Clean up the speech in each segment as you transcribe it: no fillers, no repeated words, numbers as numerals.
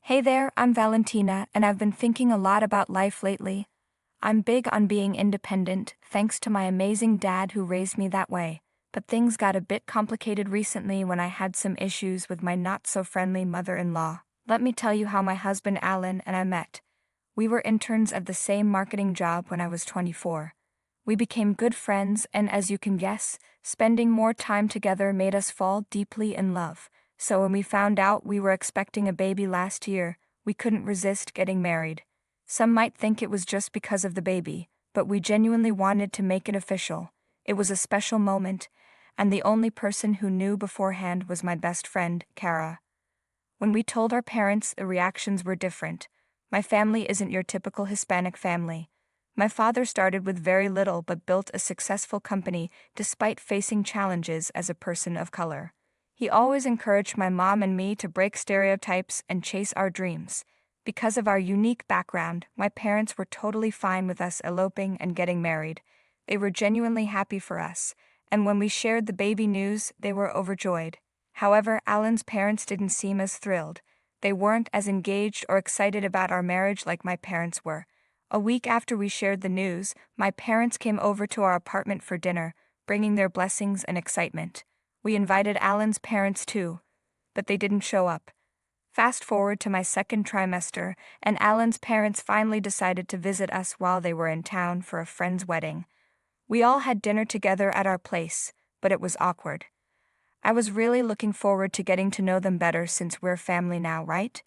Hey there, I'm Valentina, and I've been thinking a lot about life lately. I'm big on being independent, thanks to my amazing dad who raised me that way. But things got a bit complicated recently when I had some issues with my not-so-friendly mother-in-law. Let me tell you how my husband Alan and I met. We were interns at the same marketing job when I was 24. We became good friends, and as you can guess, spending more time together made us fall deeply in love. So when we found out we were expecting a baby last year, we couldn't resist getting married. Some might think it was just because of the baby, but we genuinely wanted to make it official. It was a special moment, and the only person who knew beforehand was my best friend, Cara. When we told our parents, the reactions were different. My family isn't your typical Hispanic family. My father started with very little but built a successful company despite facing challenges as a person of color. He always encouraged my mom and me to break stereotypes and chase our dreams. Because of our unique background, my parents were totally fine with us eloping and getting married. They were genuinely happy for us, and when we shared the baby news, they were overjoyed. However, Alan's parents didn't seem as thrilled. They weren't as engaged or excited about our marriage like my parents were. A week after we shared the news, my parents came over to our apartment for dinner, bringing their blessings and excitement. We invited Alan's parents too, but they didn't show up. Fast forward to my second trimester, and Alan's parents finally decided to visit us while they were in town for a friend's wedding. We all had dinner together at our place, but it was awkward. I was really looking forward to getting to know them better since we're family now, right?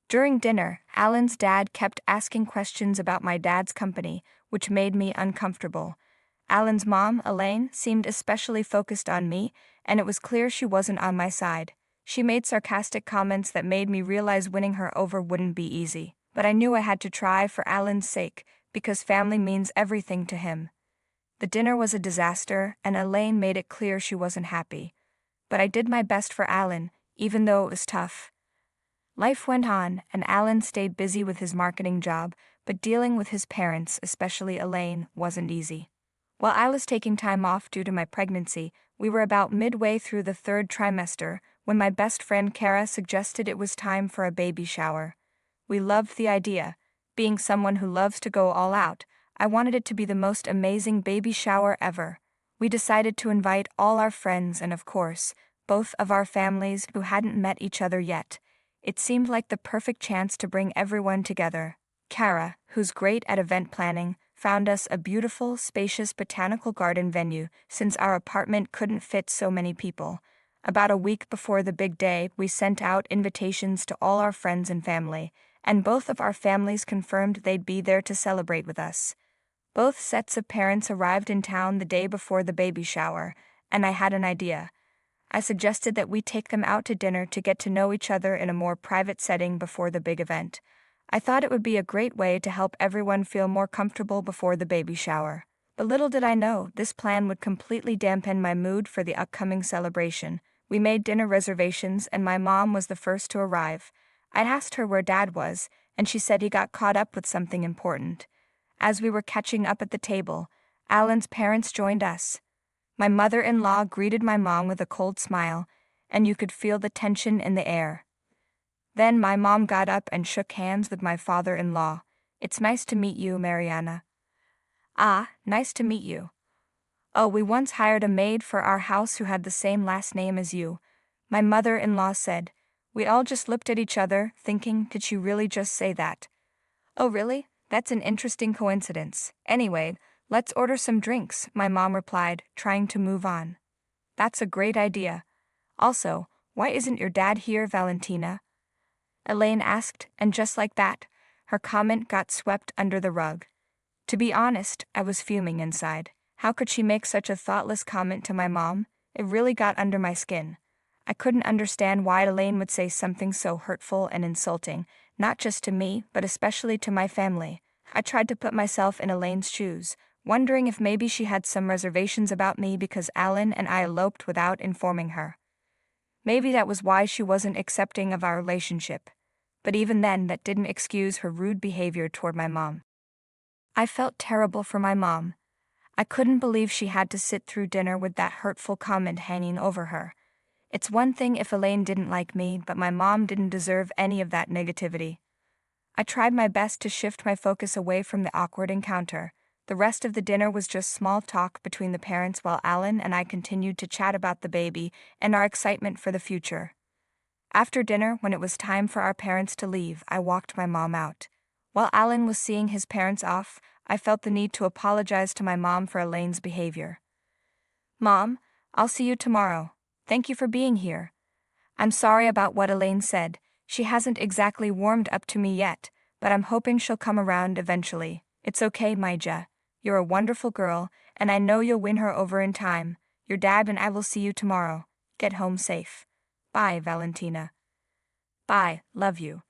During dinner, Alan's dad kept asking questions about my dad's company, which made me uncomfortable. Alan's mom, Elaine, seemed especially focused on me, and it was clear she wasn't on my side. She made sarcastic comments that made me realize winning her over wouldn't be easy. But I knew I had to try for Alan's sake, because family means everything to him. The dinner was a disaster, and Elaine made it clear she wasn't happy. But I did my best for Alan, even though it was tough. Life went on, and Alan stayed busy with his marketing job, but dealing with his parents, especially Elaine, wasn't easy. While I was taking time off due to my pregnancy, we were about midway through the third trimester when my best friend Cara suggested it was time for a baby shower. We loved the idea. Being someone who loves to go all out, I wanted it to be the most amazing baby shower ever. We decided to invite all our friends and, of course, both of our families who hadn't met each other yet. It seemed like the perfect chance to bring everyone together. Cara, who's great at event planning, found us a beautiful, spacious botanical garden venue since our apartment couldn't fit so many people. About a week before the big day, we sent out invitations to all our friends and family, and both of our families confirmed they'd be there to celebrate with us. Both sets of parents arrived in town the day before the baby shower, and I had an idea. I suggested that we take them out to dinner to get to know each other in a more private setting before the big event. I thought it would be a great way to help everyone feel more comfortable before the baby shower. But little did I know, this plan would completely dampen my mood for the upcoming celebration. We made dinner reservations, and my mom was the first to arrive. I asked her where Dad was, and she said he got caught up with something important. As we were catching up at the table, Alan's parents joined us. My mother-in-law greeted my mom with a cold smile, and you could feel the tension in the air. Then my mom got up and shook hands with my father-in-law. "It's nice to meet you, Mariana." "Ah, nice to meet you." "Oh, we once hired a maid for our house who had the same last name as you," my mother-in-law said. We all just looked at each other, thinking, did she really just say that? "Oh, really? That's an interesting coincidence. Anyway, let's order some drinks," my mom replied, trying to move on. "That's a great idea. Also, why isn't your dad here, Valentina?" Elaine asked, and just like that, her comment got swept under the rug. To be honest, I was fuming inside. How could she make such a thoughtless comment to my mom? It really got under my skin. I couldn't understand why Elaine would say something so hurtful and insulting, not just to me, but especially to my family. I tried to put myself in Elaine's shoes, wondering if maybe she had some reservations about me because Alan and I eloped without informing her. Maybe that was why she wasn't accepting of our relationship. But even then, that didn't excuse her rude behavior toward my mom. I felt terrible for my mom. I couldn't believe she had to sit through dinner with that hurtful comment hanging over her. It's one thing if Elaine didn't like me, but my mom didn't deserve any of that negativity. I tried my best to shift my focus away from the awkward encounter. The rest of the dinner was just small talk between the parents while Alan and I continued to chat about the baby and our excitement for the future. After dinner, when it was time for our parents to leave, I walked my mom out. While Alan was seeing his parents off, I felt the need to apologize to my mom for Elaine's behavior. "Mom, I'll see you tomorrow. Thank you for being here. I'm sorry about what Elaine said. She hasn't exactly warmed up to me yet, but I'm hoping she'll come around eventually. It's okay, Maija. You're a wonderful girl, and I know you'll win her over in time. Your dad and I will see you tomorrow. Get home safe. Bye, Valentina." "Bye, love you.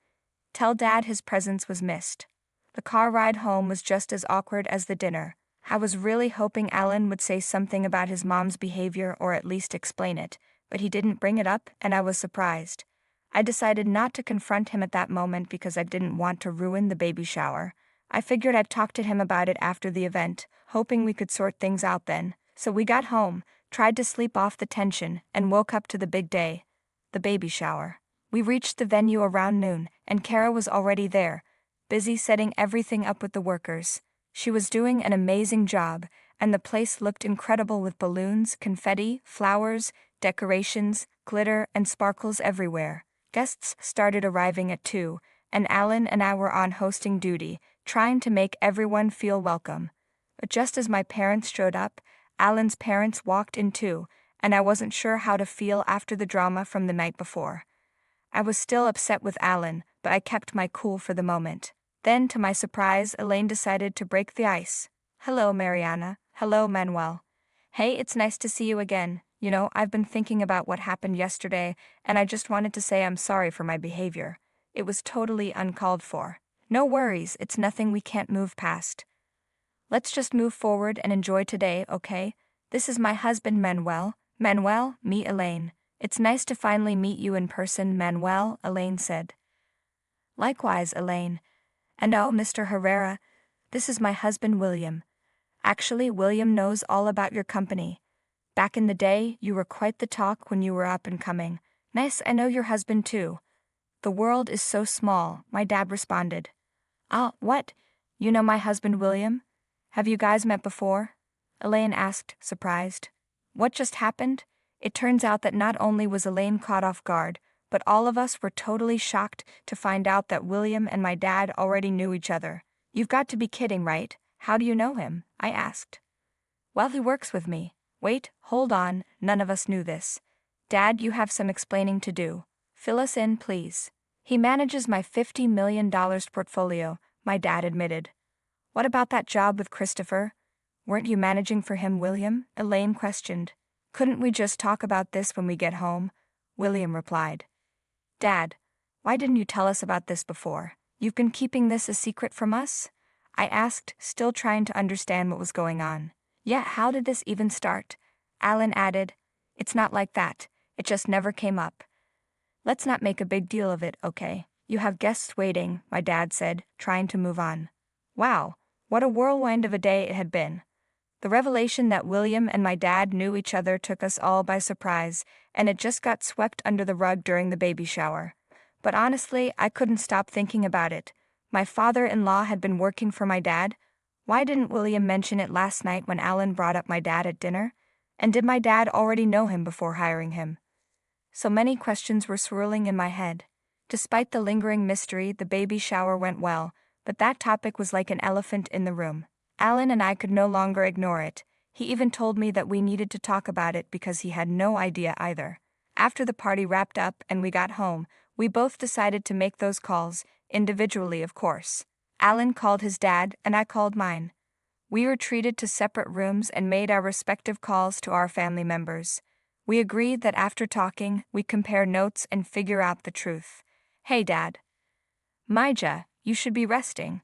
Tell Dad his presence was missed." The car ride home was just as awkward as the dinner. I was really hoping Alan would say something about his mom's behavior or at least explain it, but he didn't bring it up, and I was surprised. I decided not to confront him at that moment because I didn't want to ruin the baby shower. I figured I'd talk to him about it after the event, hoping we could sort things out then. So we got home, tried to sleep off the tension, and woke up to the big day, the baby shower. We reached the venue around noon, and Cara was already there, busy setting everything up with the workers. She was doing an amazing job, and the place looked incredible with balloons, confetti, flowers, decorations, glitter, and sparkles everywhere. Guests started arriving at 2, and Alan and I were on hosting duty, trying to make everyone feel welcome. But just as my parents showed up, Alan's parents walked in too, and I wasn't sure how to feel after the drama from the night before. I was still upset with Alan, but I kept my cool for the moment. Then, to my surprise, Elaine decided to break the ice. "Hello, Mariana. Hello, Manuel. Hey, it's nice to see you again. You know, I've been thinking about what happened yesterday, and I just wanted to say I'm sorry for my behavior. It was totally uncalled for. No worries, it's nothing we can't move past. Let's just move forward and enjoy today, okay? This is my husband, Manuel. Manuel, meet Elaine. It's nice to finally meet you in person, Manuel," Elaine said. "Likewise, Elaine. And oh, Mr. Herrera, this is my husband, William. Actually, William knows all about your company. Back in the day, you were quite the talk when you were up and coming. Nice, I know your husband too." "The world is so small," my dad responded. "Ah, what? You know my husband, William? Have you guys met before?" Elaine asked, surprised. What just happened? It turns out that not only was Elaine caught off guard, but all of us were totally shocked to find out that William and my dad already knew each other. "You've got to be kidding, right? How do you know him?" I asked. "Well, he works with me." "Wait, hold on, none of us knew this. Dad, you have some explaining to do. Fill us in, please." "He manages my $50 million portfolio," my dad admitted. "What about that job with Christopher? Weren't you managing for him, William?" Elaine questioned. "Couldn't we just talk about this when we get home?" William replied. "Dad, why didn't you tell us about this before? You've been keeping this a secret from us?" I asked, still trying to understand what was going on. "Yeah, how did this even start?" Alan added. "It's not like that. It just never came up. Let's not make a big deal of it, okay? You have guests waiting," my dad said, trying to move on. Wow, what a whirlwind of a day it had been. The revelation that William and my dad knew each other took us all by surprise, and it just got swept under the rug during the baby shower. But honestly, I couldn't stop thinking about it. My father-in-law had been working for my dad. Why didn't William mention it last night when Alan brought up my dad at dinner? And did my dad already know him before hiring him? So many questions were swirling in my head. Despite the lingering mystery, the baby shower went well, but that topic was like an elephant in the room. Alan and I could no longer ignore it. He even told me that we needed to talk about it because he had no idea either. After the party wrapped up and we got home, we both decided to make those calls, individually of course. Alan called his dad and I called mine. We retreated to separate rooms and made our respective calls to our family members. We agreed that after talking, we'd compare notes and figure out the truth. "Hey, Dad. Maija, you should be resting.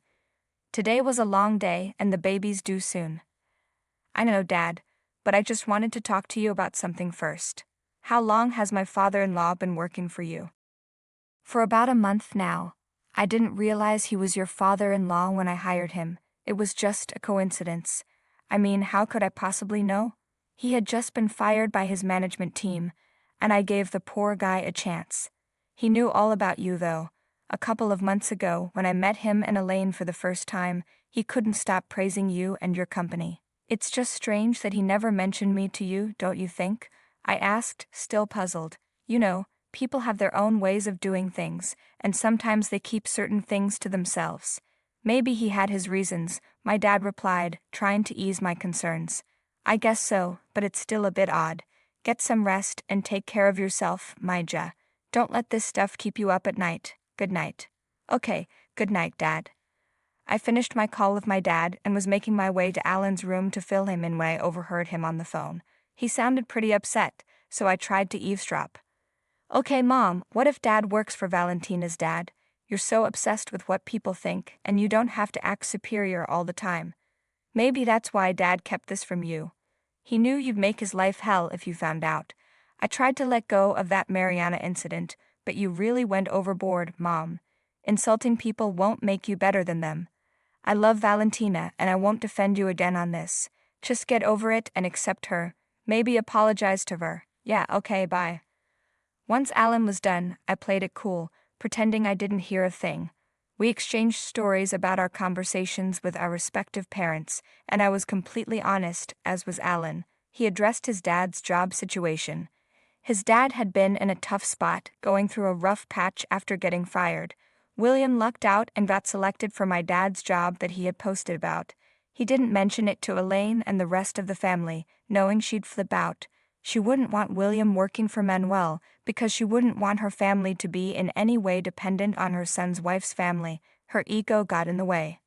Today was a long day and the baby's due soon." "I know, Dad, but I just wanted to talk to you about something first. How long has my father-in-law been working for you?" "For about a month now. I didn't realize he was your father-in-law when I hired him. It was just a coincidence. I mean, how could I possibly know? He had just been fired by his management team. and I gave the poor guy a chance. He knew all about you though. A couple of months ago, when I met him and Elaine for the first time, he couldn't stop praising you and your company. It's just strange that he never mentioned me to you, don't you think? I asked, still puzzled. You know, people have their own ways of doing things, and sometimes they keep certain things to themselves. Maybe he had his reasons, my dad replied, trying to ease my concerns. I guess so, but it's still a bit odd. Get some rest and take care of yourself, Maija. Don't let this stuff keep you up at night. Good night. Okay, good night, Dad. I finished my call with my dad and was making my way to Alan's room to fill him in when I overheard him on the phone. He sounded pretty upset, so I tried to eavesdrop. Okay, Mom, what if Dad works for Valentina's dad? You're so obsessed with what people think, and you don't have to act superior all the time. Maybe that's why Dad kept this from you. He knew you'd make his life hell if you found out. I tried to let go of that Mariana incident, but you really went overboard, Mom. Insulting people won't make you better than them. I love Valentina and I won't defend you again on this. Just get over it and accept her. Maybe apologize to her. Yeah, okay, bye. Once Alan was done, I played it cool, pretending I didn't hear a thing. We exchanged stories about our conversations with our respective parents, and I was completely honest, as was Alan. He addressed his dad's job situation. His dad had been in a tough spot, going through a rough patch after getting fired. William lucked out and got selected for my dad's job that he had posted about. He didn't mention it to Elaine and the rest of the family, knowing she'd flip out. She wouldn't want William working for Manuel, because she wouldn't want her family to be in any way dependent on her son's wife's family. Her ego got in the way.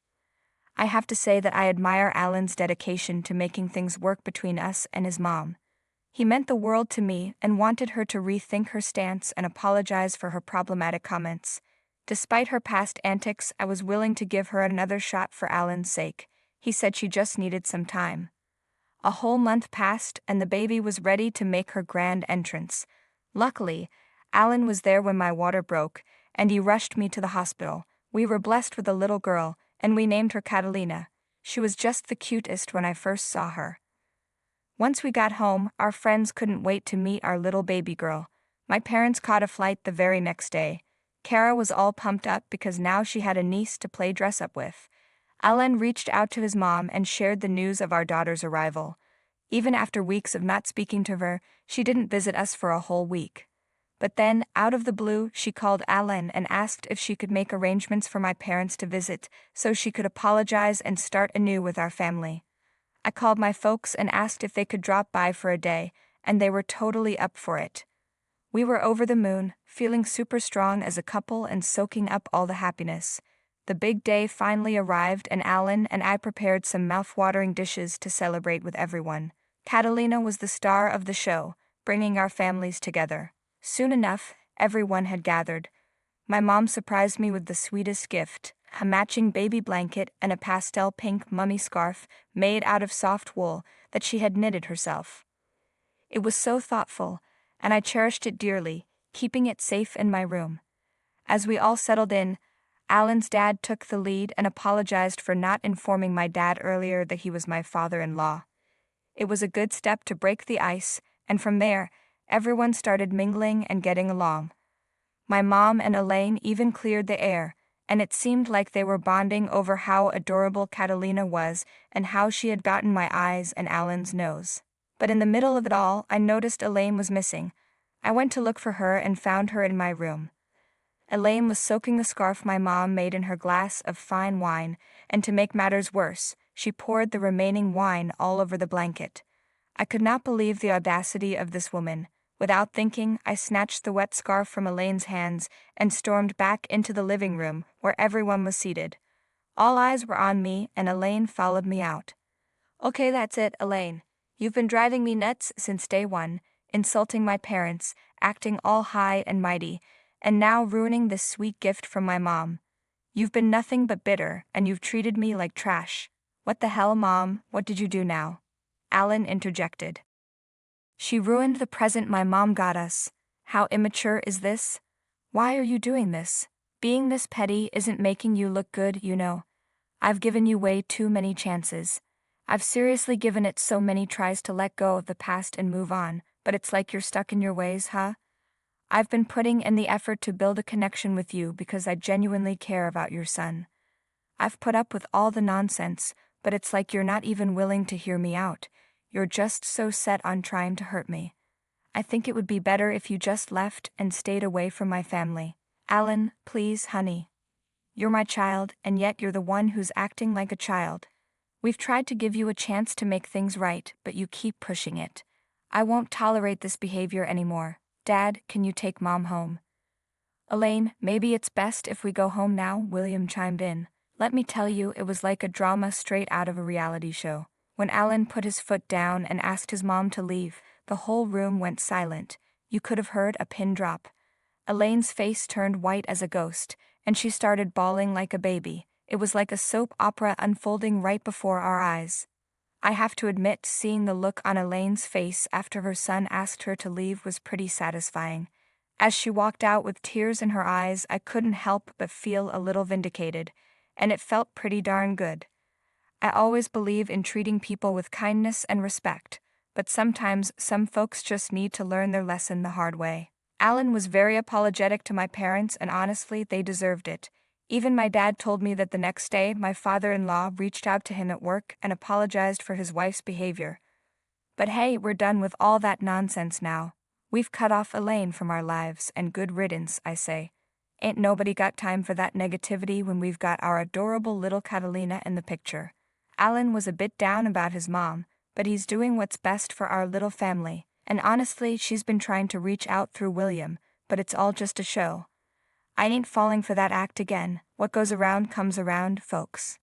I have to say that I admire Alan's dedication to making things work between us and his mom. He meant the world to me and wanted her to rethink her stance and apologize for her problematic comments. Despite her past antics, I was willing to give her another shot for Alan's sake. He said she just needed some time. A whole month passed and the baby was ready to make her grand entrance. Luckily, Alan was there when my water broke, and he rushed me to the hospital. We were blessed with a little girl, and we named her Catalina. She was just the cutest when I first saw her. Once we got home, our friends couldn't wait to meet our little baby girl. My parents caught a flight the very next day. Cara was all pumped up because now she had a niece to play dress-up with. Alan reached out to his mom and shared the news of our daughter's arrival. Even after weeks of not speaking to her, she didn't visit us for a whole week. But then, out of the blue, she called Alan and asked if she could make arrangements for my parents to visit, so she could apologize and start anew with our family. I called my folks and asked if they could drop by for a day, and they were totally up for it. We were over the moon, feeling super strong as a couple and soaking up all the happiness. The big day finally arrived and Alan and I prepared some mouth-watering dishes to celebrate with everyone. Catalina was the star of the show, bringing our families together. Soon enough, everyone had gathered. My mom surprised me with the sweetest gift, a matching baby blanket and a pastel pink mummy scarf made out of soft wool that she had knitted herself. It was so thoughtful, and I cherished it dearly, keeping it safe in my room. As we all settled in, Alan's dad took the lead and apologized for not informing my dad earlier that he was my father-in-law. It was a good step to break the ice, and from there, everyone started mingling and getting along. My mom and Elaine even cleared the air, and it seemed like they were bonding over how adorable Catalina was and how she had gotten my eyes and Alan's nose. But in the middle of it all, I noticed Elaine was missing. I went to look for her and found her in my room. Elaine was soaking the scarf my mom made in her glass of fine wine, and to make matters worse, she poured the remaining wine all over the blanket. I could not believe the audacity of this woman. Without thinking, I snatched the wet scarf from Elaine's hands and stormed back into the living room where everyone was seated. All eyes were on me, and Elaine followed me out. Okay, that's it, Elaine. You've been driving me nuts since day one, insulting my parents, acting all high and mighty, and now ruining this sweet gift from my mom. You've been nothing but bitter, and you've treated me like trash. What the hell, Mom? What did you do now? Alan interjected. She ruined the present my mom got us. How immature is this? Why are you doing this? Being this petty isn't making you look good, you know. I've given you way too many chances. I've seriously given it so many tries to let go of the past and move on, but it's like you're stuck in your ways, huh? I've been putting in the effort to build a connection with you because I genuinely care about your son. I've put up with all the nonsense, but it's like you're not even willing to hear me out. You're just so set on trying to hurt me. I think it would be better if you just left and stayed away from my family. Alan, please, honey. You're my child, and yet you're the one who's acting like a child. We've tried to give you a chance to make things right, but you keep pushing it. I won't tolerate this behavior anymore. Dad, can you take Mom home? Elaine, maybe it's best if we go home now, William chimed in. Let me tell you, it was like a drama straight out of a reality show. When Alan put his foot down and asked his mom to leave, the whole room went silent. You could have heard a pin drop. Elaine's face turned white as a ghost, and she started bawling like a baby. It was like a soap opera unfolding right before our eyes. I have to admit, seeing the look on Elaine's face after her son asked her to leave was pretty satisfying. As she walked out with tears in her eyes, I couldn't help but feel a little vindicated, and it felt pretty darn good. I always believe in treating people with kindness and respect, but sometimes some folks just need to learn their lesson the hard way. Alan was very apologetic to my parents, and honestly, they deserved it. Even my dad told me that the next day my father-in-law reached out to him at work and apologized for his wife's behavior. But hey, we're done with all that nonsense now. We've cut off Elaine from our lives, and good riddance, I say. Ain't nobody got time for that negativity when we've got our adorable little Catalina in the picture. Alan was a bit down about his mom, but he's doing what's best for our little family, and honestly, she's been trying to reach out through William, but it's all just a show. I ain't falling for that act again. What goes around comes around, folks.